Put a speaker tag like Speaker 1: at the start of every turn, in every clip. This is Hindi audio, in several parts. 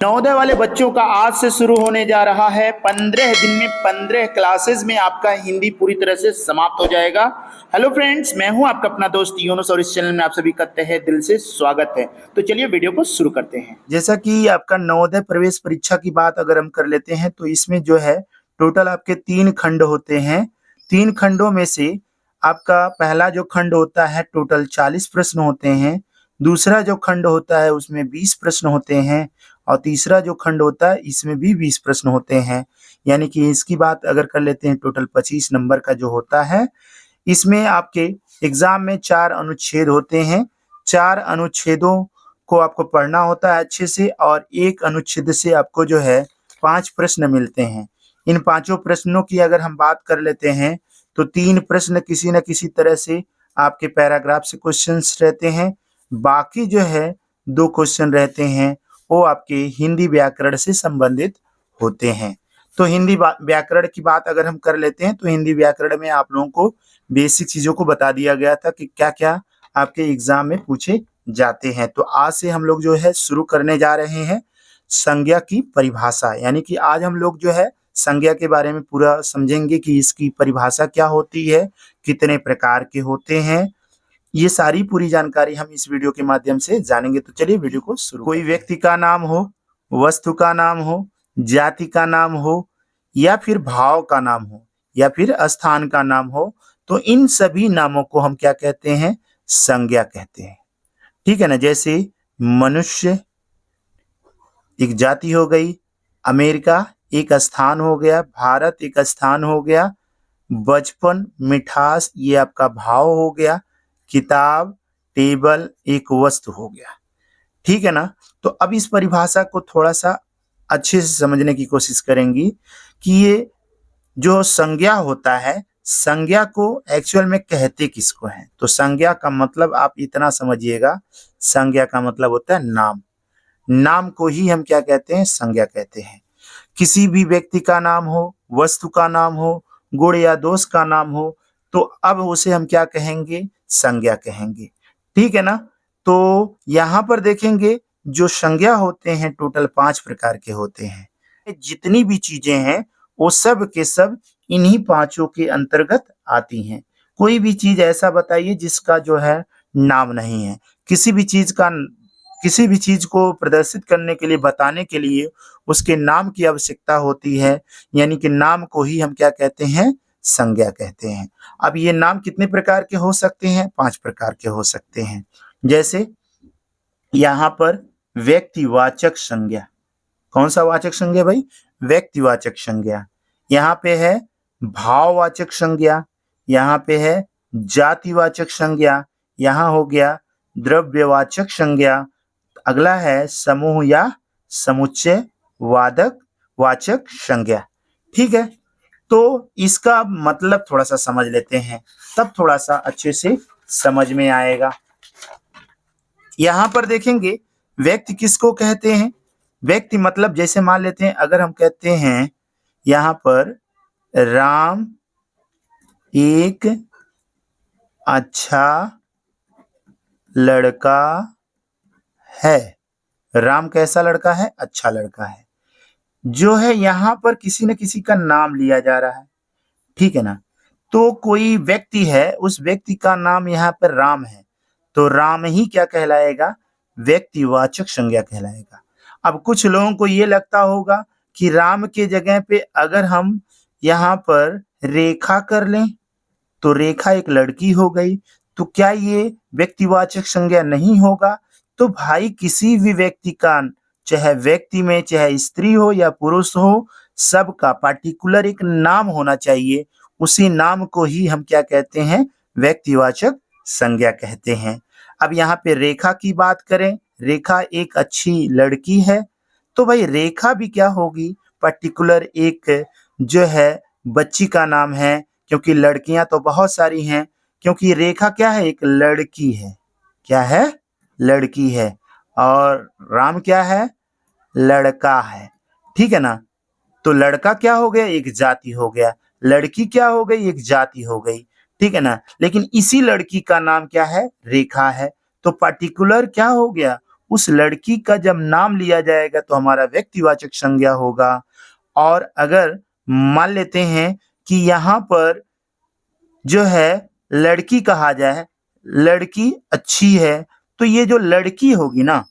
Speaker 1: नवोदय वाले बच्चों का आज से शुरू होने जा रहा है 15 दिन में 15 क्लासेस में आपका हिंदी पूरी तरह से समाप्त हो जाएगा। हेलो फ्रेंड्स, मैं हूं आपका अपना दोस्त यूनुस और इस चैनल में आप सभी का तहे दिल से स्वागत है। तो चलिए वीडियो को शुरू करते हैं। जैसा कि आपका नवोदय प्रवेश परीक्षा की बात अगर हम कर लेते हैं तो इसमें जो है टोटल आपके 3 खंड होते हैं। 3 खंडों में से आपका पहला जो खंड होता है टोटल 40 प्रश्न होते हैं। दूसरा जो खंड होता है उसमें 20 प्रश्न होते हैं और तीसरा जो खंड होता है इसमें भी 20 प्रश्न होते हैं। यानी कि इसकी बात अगर कर लेते हैं टोटल 25 नंबर का जो होता है। इसमें आपके एग्जाम में 4 अनुच्छेद होते हैं। 4 अनुच्छेदों को आपको पढ़ना होता है अच्छे से और एक अनुच्छेद से आपको जो है 5 प्रश्न मिलते हैं। इन पांचों प्रश्नों की अगर हम बात कर लेते हैं तो 3 प्रश्न किसी न किसी तरह से आपके पैराग्राफ से क्वेश्चंस रहते हैं। बाकी जो है 2 क्वेश्चन रहते हैं वो आपके हिंदी व्याकरण से संबंधित होते हैं। तो हिंदी व्याकरण की बात अगर हम कर लेते हैं तो हिंदी व्याकरण में आप लोगों को बेसिक चीजों को बता दिया गया था कि क्या क्या आपके एग्जाम में पूछे जाते हैं। तो आज से हम लोग जो है शुरू करने जा रहे हैं संज्ञा की परिभाषा। यानी कि आज हम लोग जो है संज्ञा के बारे में पूरा समझेंगे कि इसकी परिभाषा क्या होती है, कितने प्रकार के होते हैं। ये सारी पूरी जानकारी हम इस वीडियो के माध्यम से जानेंगे। तो चलिए वीडियो को शुरू। कोई व्यक्ति का नाम हो, वस्तु का नाम हो, जाति का नाम हो या फिर भाव का नाम हो या फिर स्थान का नाम हो, तो इन सभी नामों को हम क्या कहते हैं? संज्ञा कहते हैं। ठीक है ना। जैसे मनुष्य एक जाति हो गई, अमेरिका एक स्थान हो गया, भारत एक स्थान हो गया, बचपन, मिठास ये आपका भाव हो गया, किताब, टेबल एक वस्तु हो गया। ठीक है ना। तो अब इस परिभाषा को थोड़ा सा अच्छे से समझने की कोशिश करेंगी कि ये जो संज्ञा होता है, संज्ञा को एक्चुअल में कहते किसको है। तो संज्ञा का मतलब आप इतना समझिएगा, संज्ञा का मतलब होता है नाम। नाम को ही हम क्या कहते हैं? संज्ञा कहते हैं। किसी भी व्यक्ति का नाम हो, वस्तु का नाम हो, गुण या दोष का नाम हो, तो अब उसे हम क्या कहेंगे? संज्ञा कहेंगे। ठीक है ना। तो यहाँ पर देखेंगे जो संज्ञा होते हैं टोटल 5 प्रकार के होते हैं। जितनी भी चीजें हैं वो सब के सब इन्हीं पांचों के अंतर्गत आती हैं। कोई भी चीज ऐसा बताइए जिसका जो है नाम नहीं है। किसी भी चीज को प्रदर्शित करने के लिए, बताने के लिए उसके नाम की आवश्यकता होती है। यानी कि नाम को ही हम क्या कहते हैं? संज्ञा कहते हैं। अब ये नाम कितने प्रकार के हो सकते हैं? 5 प्रकार के हो सकते हैं। जैसे यहाँ पर व्यक्तिवाचक संज्ञा। कौन सा वाचक संज्ञा भाई? व्यक्तिवाचक संज्ञा। यहाँ पे है भाववाचक संज्ञा, यहाँ पे है जातिवाचक संज्ञा, यहाँ हो गया द्रव्यवाचक संज्ञा। अगला है समूह या समुच्चय वाचक संज्ञा। ठीक है। तो इसका मतलब थोड़ा सा समझ लेते हैं, तब थोड़ा सा अच्छे से समझ में आएगा। यहां पर देखेंगे व्यक्ति किसको कहते हैं? व्यक्ति मतलब जैसे मान लेते हैं, अगर हम कहते हैं यहां पर राम एक अच्छा लड़का है। राम कैसा लड़का है? अच्छा लड़का है। जो है यहाँ पर किसी न किसी का नाम लिया जा रहा है। ठीक है ना। तो कोई व्यक्ति है, उस व्यक्ति का नाम यहाँ पर राम है, तो राम ही क्या कहलाएगा? व्यक्तिवाचक संज्ञा कहलाएगा। अब कुछ लोगों को ये लगता होगा कि राम के जगह पे अगर हम यहाँ पर रेखा कर लें तो रेखा एक लड़की हो गई, तो क्या ये व्यक्तिवाचक संज्ञा नहीं होगा? तो भाई किसी भी व्यक्ति का, चाहे व्यक्ति में चाहे स्त्री हो या पुरुष हो, सबका पार्टिकुलर एक नाम होना चाहिए। उसी नाम को ही हम क्या कहते हैं? व्यक्तिवाचक संज्ञा कहते हैं। अब यहाँ पे रेखा की बात करें, रेखा एक अच्छी लड़की है, तो भाई रेखा भी क्या होगी? पर्टिकुलर एक जो है बच्ची का नाम है, क्योंकि लड़कियां तो बहुत सारी हैं। क्योंकि रेखा क्या है? एक लड़की है। क्या है? लड़की है। और राम क्या है? लड़का है। ठीक है ना। तो लड़का क्या हो गया? एक जाति हो गया। लड़की क्या हो गई? एक जाति हो गई। ठीक है ना। लेकिन इसी लड़की का नाम क्या है? रेखा है। तो पर्टिकुलर क्या हो गया? उस लड़की का जब नाम लिया जाएगा तो हमारा व्यक्तिवाचक संज्ञा होगा। और अगर मान लेते हैं कि यहाँ पर जो है लड़की कहा जाए, लड़की अच्छी है, तो ये जो लड़की होगी ना,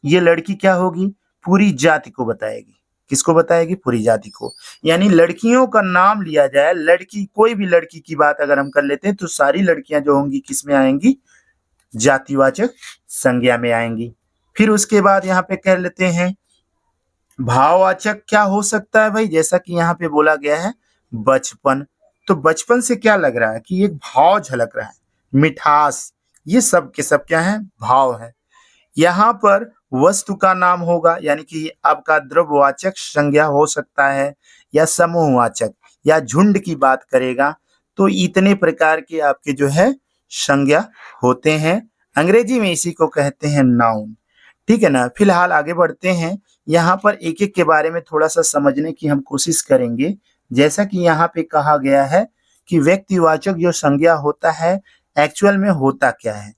Speaker 1: ये लड़की क्या होगी, पूरी जाति को बताएगी। किसको बताएगी, पूरी जाति को। यानी लड़कियों का नाम लिया जाए, लड़की कोई भी लड़की की बात अगर हम कर लेते हैं तो सारी लड़कियां जो होंगी किस में आएंगी, जातिवाचक संज्ञा में आएंगी। फिर उसके बाद यहाँ पे कह लेते हैं भाववाचक क्या हो सकता है भाई, जैसा कि यहाँ पे बोला गया है बचपन। तो बचपन से क्या लग रहा है कि एक भाव झलक रहा है, मिठास, ये सब के सब क्या है, भाव है। यहाँ पर वस्तु का नाम होगा, यानी कि आपका द्रव्यवाचक संज्ञा हो सकता है, या समूहवाचक, या झुंड की बात करेगा। तो इतने प्रकार के आपके जो है संज्ञा होते हैं। अंग्रेजी में इसी को कहते हैं नाउन। ठीक है ना। फिलहाल आगे बढ़ते हैं, यहाँ पर एक एक के बारे में थोड़ा सा समझने की हम कोशिश करेंगे। जैसा कि यहाँ पे कहा गया है कि व्यक्तिवाचक जो संज्ञा होता है एक्चुअल में होता क्या है,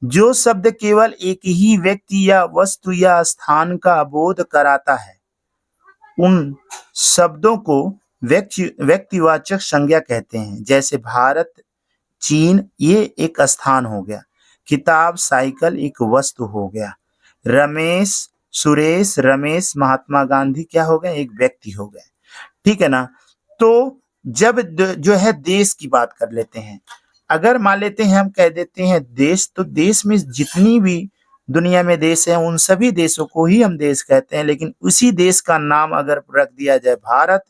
Speaker 1: जो शब्द केवल एक ही व्यक्ति या वस्तु या स्थान का बोध कराता है, उन शब्दों को व्यक्तिवाचक संज्ञा कहते हैं। जैसे भारत, चीन, ये एक स्थान हो गया। किताब, साइकिल एक वस्तु हो गया। रमेश, सुरेश, रमेश, महात्मा गांधी क्या हो गए, एक व्यक्ति हो गए। ठीक है ना। तो जब जो है देश की बात कर लेते हैं, अगर मान लेते हैं हम कह देते हैं देश, तो देश में जितनी भी दुनिया में देश है उन सभी देशों को ही हम देश कहते हैं। लेकिन उसी देश का नाम अगर रख दिया जाए भारत,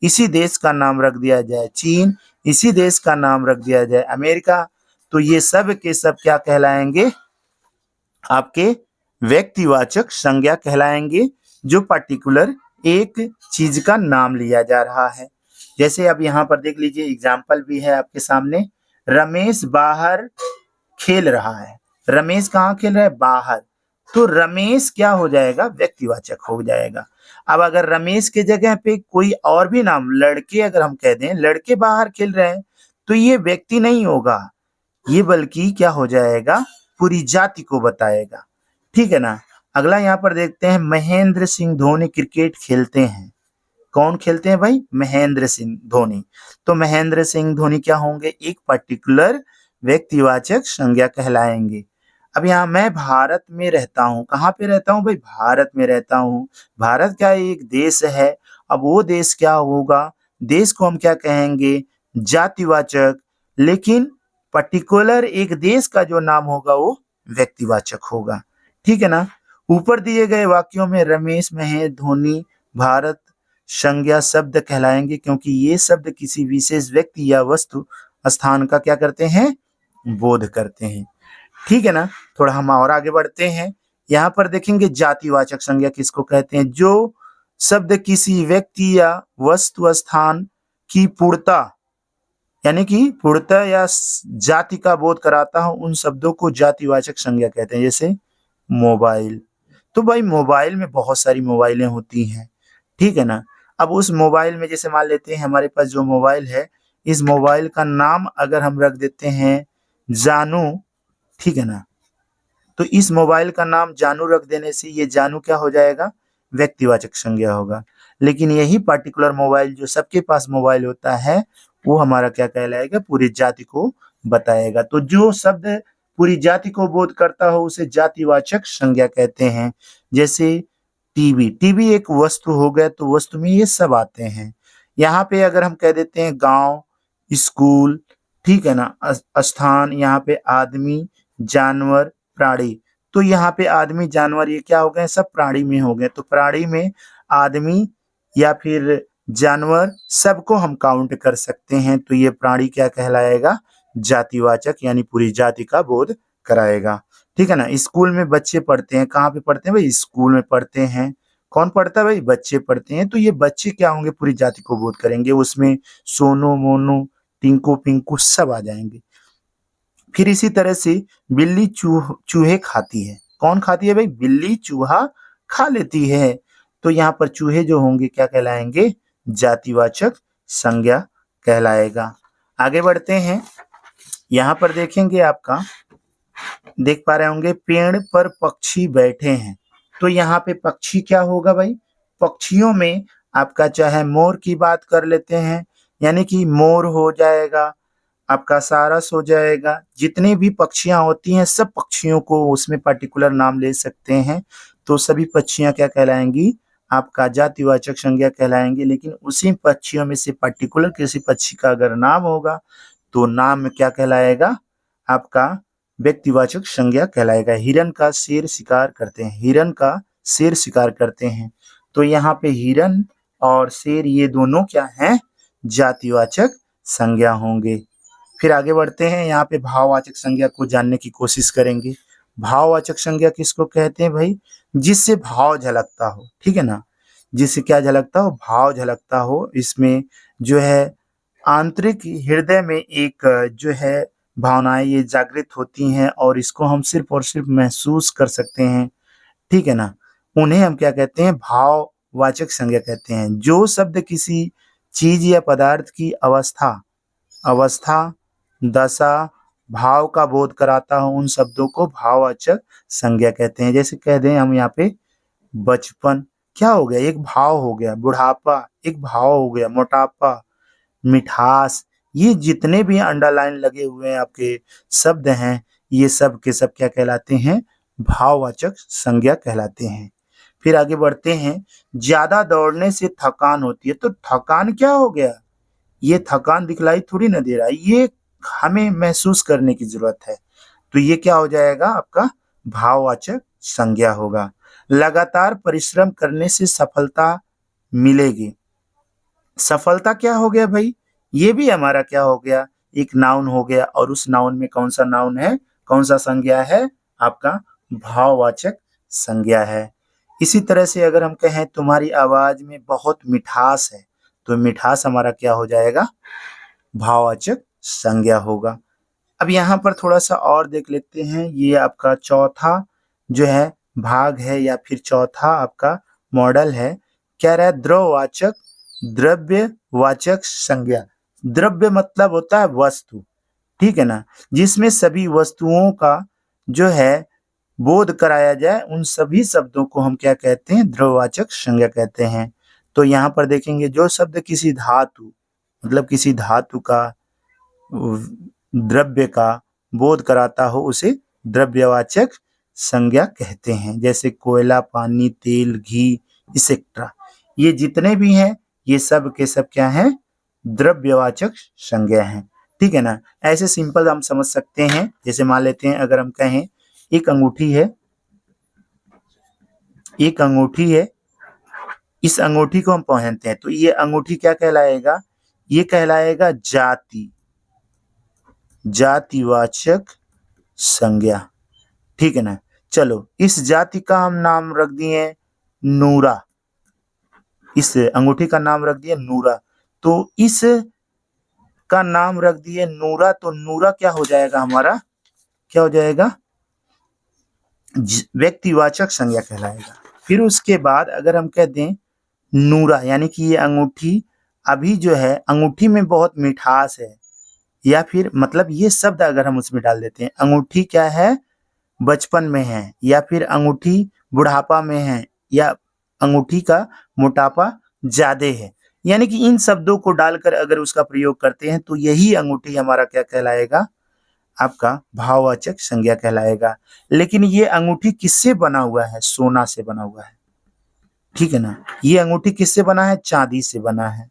Speaker 1: इसी देश का नाम रख दिया जाए चीन, इसी देश का नाम रख दिया जाए अमेरिका, तो ये सब के सब क्या कहलाएंगे, आपके व्यक्तिवाचक संज्ञा कहलाएंगे, जो पर्टिकुलर एक चीज का नाम लिया जा रहा है। जैसे अब यहाँ पर देख लीजिए, एग्जाम्पल भी है आपके सामने। रमेश बाहर खेल रहा है। रमेश कहाँ खेल रहा है, बाहर। तो रमेश क्या हो जाएगा, व्यक्तिवाचक हो जाएगा। अब अगर रमेश के जगह पे कोई और भी नाम, लड़के अगर हम कह दें, लड़के बाहर खेल रहे हैं, तो ये व्यक्ति नहीं होगा, ये बल्कि क्या हो जाएगा, पूरी जाति को बताएगा। ठीक है ना। अगला यहाँ पर देखते हैं, महेंद्र सिंह धोनी क्रिकेट खेलते हैं। कौन खेलते हैं भाई, महेंद्र सिंह धोनी। तो महेंद्र सिंह धोनी क्या होंगे, एक पर्टिकुलर व्यक्तिवाचक संज्ञा कहलाएंगे। अब यहाँ मैं भारत में रहता हूँ, कहाँ पे रहता हूँ भाई, भारत में रहता हूँ। भारत क्या एक देश है। अब वो देश क्या होगा, देश को हम क्या कहेंगे, जातिवाचक। लेकिन पर्टिकुलर एक देश का जो नाम होगा वो व्यक्तिवाचक होगा। ठीक है ना। ऊपर दिए गए वाक्यों में रमेश, महेंद्र, धोनी, भारत संज्ञा शब्द कहलाएंगे, क्योंकि ये शब्द किसी विशेष व्यक्ति या वस्तु, स्थान का क्या करते हैं, बोध करते हैं। ठीक है ना। थोड़ा हम और आगे बढ़ते हैं, यहाँ पर देखेंगे जातिवाचक संज्ञा किसको कहते हैं, जो शब्द किसी व्यक्ति या वस्तु, स्थान की पूर्णता, यानी कि पूर्णता या जाति का बोध कराता हो, उन शब्दों को जातिवाचक संज्ञा कहते हैं। जैसे मोबाइल, तो भाई मोबाइल में बहुत सारी मोबाइलें होती हैं। ठीक है ना। अब उस मोबाइल में जैसे मान लेते हैं हमारे पास जो मोबाइल है, इस मोबाइल का नाम अगर हम रख देते हैं जानू, ठीक है ना, तो इस मोबाइल का नाम जानू रख देने से ये जानू क्या हो जाएगा, व्यक्तिवाचक संज्ञा होगा। लेकिन यही पर्टिकुलर मोबाइल, जो सबके पास मोबाइल होता है, वो हमारा क्या कहलाएगा, पूरी जाति को बताएगा। तो जो शब्द पूरी जाति को बोध करता हो उसे जातिवाचक संज्ञा कहते हैं। जैसे टीवी, टीवी एक वस्तु हो गया, तो वस्तु में ये सब आते हैं। यहाँ पे अगर हम कह देते हैं गांव, स्कूल, ठीक है ना, स्थान, यहाँ पे आदमी, जानवर, प्राणी, तो यहाँ पे आदमी, जानवर, ये क्या हो गए, सब प्राणी में हो गए। तो प्राणी में आदमी या फिर जानवर सबको हम काउंट कर सकते हैं। तो ये प्राणी क्या कहलाएगा, जातिवाचक, यानी पूरी जाति का बोध कराएगा। ठीक है ना। स्कूल में बच्चे पढ़ते हैं, कहाँ पे पढ़ते हैं भाई, स्कूल में पढ़ते हैं। कौन पढ़ता है भाई, बच्चे पढ़ते हैं। तो ये बच्चे क्या होंगे, पूरी जाति को बोध करेंगे। उसमें सोनू, मोनू, टिंकू, पिंकू सब आ जाएंगे। फिर इसी तरह से बिल्ली चूहे खाती है। कौन खाती है भाई, बिल्ली चूहा खा लेती है। तो यहाँ पर चूहे जो होंगे क्या कहलाएंगे, जातिवाचक संज्ञा कहलाएगा। आगे बढ़ते हैं, यहाँ पर देखेंगे आपका देख पा रहे होंगे, पेड़ पर पक्षी बैठे हैं। तो यहाँ पे पक्षी क्या होगा भाई? पक्षियों में आपका चाहे मोर की बात कर लेते हैं, यानी कि मोर हो जाएगा, आपका सारस हो जाएगा। जितनी भी पक्षियां होती हैं सब पक्षियों को उसमें पर्टिकुलर नाम ले सकते हैं। तो सभी पक्षियां क्या कहलाएंगी? आपका जातिवाचक संज्ञा कहलाएंगी। लेकिन उसी पक्षियों में से पर्टिकुलर किसी पक्षी का अगर नाम होगा तो नाम क्या कहलाएगा? आपका व्यक्तिवाचक संज्ञा कहलाएगा। हिरन का शेर शिकार करते हैं, हिरन का शेर शिकार करते हैं। तो यहाँ पे हिरन और शेर ये दोनों क्या हैं? जातिवाचक संज्ञा होंगे। फिर आगे बढ़ते हैं, यहाँ पे भाववाचक संज्ञा को जानने की कोशिश करेंगे। भाववाचक संज्ञा किसको कहते हैं भाई? जिससे भाव झलकता हो, ठीक है ना। जिससे क्या झलकता हो? भाव झलकता हो। इसमें जो है आंतरिक हृदय में एक जो है भावनाएं ये जागृत होती हैं और इसको हम सिर्फ और सिर्फ महसूस कर सकते हैं, ठीक है ना। उन्हें हम क्या कहते हैं? भाववाचक संज्ञा कहते हैं। जो शब्द किसी चीज या पदार्थ की अवस्था, दशा, भाव का बोध कराता हो, उन शब्दों को भाववाचक संज्ञा कहते हैं। जैसे कह दें हम यहाँ पे बचपन, क्या हो गया? एक भाव हो गया। बुढ़ापा एक भाव हो गया। मोटापा, मिठास, ये जितने भी अंडरलाइन लगे हुए हैं आपके शब्द हैं, ये सब के सब क्या कहलाते हैं? भाववाचक संज्ञा कहलाते हैं। फिर आगे बढ़ते हैं, ज्यादा दौड़ने से थकान होती है। तो थकान क्या हो गया? ये थकान दिखलाई थोड़ी ना दे रहा है, ये हमें महसूस करने की जरूरत है। तो ये क्या हो जाएगा? आपका भाववाचक संज्ञा होगा। लगातार परिश्रम करने से सफलता मिलेगी। सफलता क्या हो गया भाई? ये भी हमारा क्या हो गया? एक नाउन हो गया। और उस नाउन में कौन सा नाउन है? कौन सा संज्ञा है? आपका भाववाचक संज्ञा है। इसी तरह से अगर हम कहें तुम्हारी आवाज में बहुत मिठास है, तो मिठास हमारा क्या हो जाएगा? भाववाचक संज्ञा होगा। अब यहाँ पर थोड़ा सा और देख लेते हैं। ये आपका चौथा जो है भाग है या फिर चौथा आपका मॉडल है। क्या रहा? द्रववाचक द्रव्यवाचक संज्ञा। द्रव्य मतलब होता है वस्तु, ठीक है ना। जिसमें सभी वस्तुओं का जो है बोध कराया जाए, उन सभी शब्दों को हम क्या कहते हैं? द्रव्यवाचक संज्ञा कहते हैं। तो यहाँ पर देखेंगे, जो शब्द किसी धातु मतलब किसी धातु का द्रव्य का बोध कराता हो उसे द्रव्यवाचक संज्ञा कहते हैं। जैसे कोयला, पानी, तेल, घी इसेट्रा, ये जितने भी हैं ये सब के सब क्या हैं? द्रव्यवाचक संज्ञा हैं, ठीक है ना। ऐसे सिंपल हम समझ सकते हैं। जैसे मान लेते हैं, अगर हम कहें एक अंगूठी है, एक अंगूठी है, इस अंगूठी को हम पहनते हैं, तो ये अंगूठी क्या कहलाएगा? ये कहलाएगा जातिवाचक संज्ञा, ठीक है ना। चलो, इस जाति का हम नाम रख दिए नूरा, इस अंगूठी का नाम रख दिए नूरा। तो इस का नाम रख दिए नूरा, तो नूरा क्या हो जाएगा हमारा? क्या हो जाएगा? व्यक्तिवाचक संज्ञा कहलाएगा। फिर उसके बाद अगर हम कह दें नूरा, यानी कि ये अंगूठी अभी जो है अंगूठी में बहुत मिठास है, या फिर मतलब ये शब्द अगर हम उसमें डाल देते हैं, अंगूठी क्या है? बचपन में है, या फिर अंगूठी बुढ़ापा में है, या अंगूठी का मोटापा ज्यादा है, यानी कि इन शब्दों को डालकर अगर उसका प्रयोग करते हैं तो यही अंगूठी हमारा क्या कहलाएगा? आपका भाववाचक संज्ञा कहलाएगा। लेकिन ये अंगूठी किससे बना हुआ है? सोना से बना हुआ है, ठीक है ना। ये अंगूठी किससे बना है? चांदी से बना है।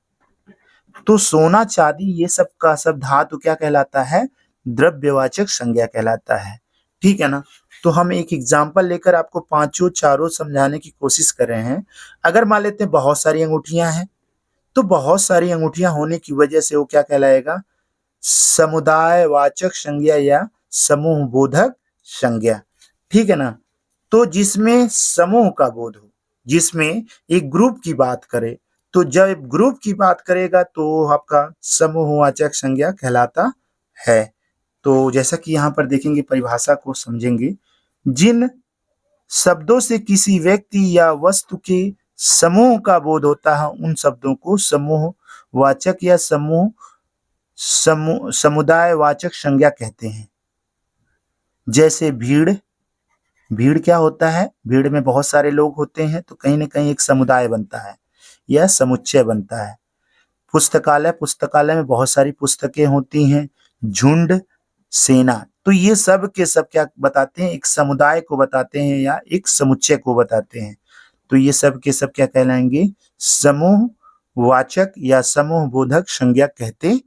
Speaker 1: तो सोना, चांदी, ये सब का सब धातु क्या कहलाता है? द्रव्यवाचक संज्ञा कहलाता है, ठीक है ना। तो हम एक एग्जाम्पल लेकर आपको पांचों चारों समझाने की कोशिश कर रहे हैं। अगर मान लेते हैं बहुत सारी अंगूठियां हैं, तो बहुत सारी अंगूठियां होने की वजह से वो क्या कहलाएगा? समुदायवाचक संज्ञा या समूह बोधक संज्ञा, ठीक है ना। तो जिसमें समूह का बोध हो, जिसमें एक ग्रुप की बात करे, तो जब ग्रुप की बात करेगा तो आपका समूहवाचक संज्ञा कहलाता है। तो जैसा कि यहाँ पर देखेंगे, परिभाषा को समझेंगे, जिन शब्दों से किसी व्यक्ति या वस्तु के समूह का बोध होता है उन शब्दों को समूहवाचक या समुदायवाचक संज्ञा कहते हैं। जैसे भीड़, भीड़ क्या होता है? भीड़ में बहुत सारे लोग होते हैं तो कहीं ना कहीं एक समुदाय बनता है या समुच्चय बनता है। पुस्तकालय, पुस्तकालय में बहुत सारी पुस्तकें होती हैं। झुंड, सेना, तो ये सब के सब क्या बताते हैं? एक समुदाय को बताते हैं या एक समुच्चय को बताते हैं। तो ये सब के सब क्या कहलाएंगे? समूह वाचक या समूह बोधक संज्ञा कहते